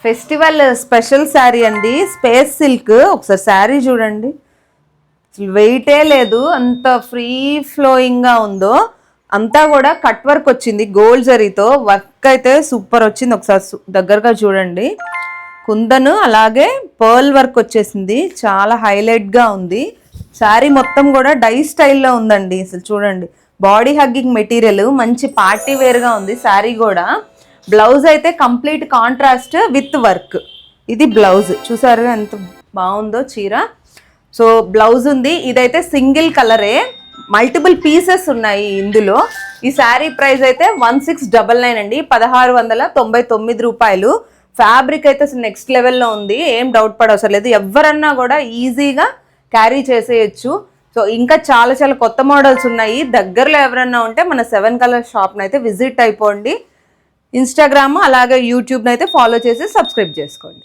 Festival special sari అండి, space silk. ఒకసారి శారీ చూడండి, వెయిటే లేదు, అంత ఫ్రీ ఫ్లోయింగ్గా ఉందో. అంతా కూడా కట్ వర్క్ వచ్చింది, గోల్డ్ జరీతో వర్క్ అయితే సూపర్ వచ్చింది. ఒకసారి దగ్గరగా చూడండి. కుందను అలాగే పర్ల్ వర్క్ వచ్చేసింది, చాలా హైలైట్గా ఉంది. శారీ మొత్తం కూడా డై స్టైల్లో ఉందండి. అసలు చూడండి, బాడీ హగ్గింగ్ మెటీరియల్, మంచి పార్టీ వేర్గా ఉంది శారీ కూడా. బ్లౌజ్ అయితే కంప్లీట్ కాంట్రాస్ట్ విత్ వర్క్. ఇది బ్లౌజ్ చూసారు ఎంత బాగుందో చీర. సో బ్లౌజ్ ఉంది, ఇదైతే సింగిల్ కలరే, మల్టిపుల్ పీసెస్ ఉన్నాయి ఇందులో. ఈ శారీ ప్రైస్ అయితే 1699 అండి, 1699 రూపాయలు. ఫ్యాబ్రిక్ అయితే అసలు నెక్స్ట్ లెవెల్లో ఉంది, ఏం డౌట్ పడవసరం లేదు. ఎవరన్నా కూడా ఈజీగా క్యారీ చేసేయచ్చు. సో ఇంకా చాలా చాలా కొత్త మోడల్స్ ఉన్నాయి. దగ్గరలో ఎవరన్నా ఉంటే మన 7 కలర్ షాప్ని అయితే విజిట్ అయిపోండి. ఇన్స్టాగ్రామ్ అలాగే యూట్యూబ్ని అయితే ఫాలో చేసి సబ్స్క్రైబ్ చేసుకోండి.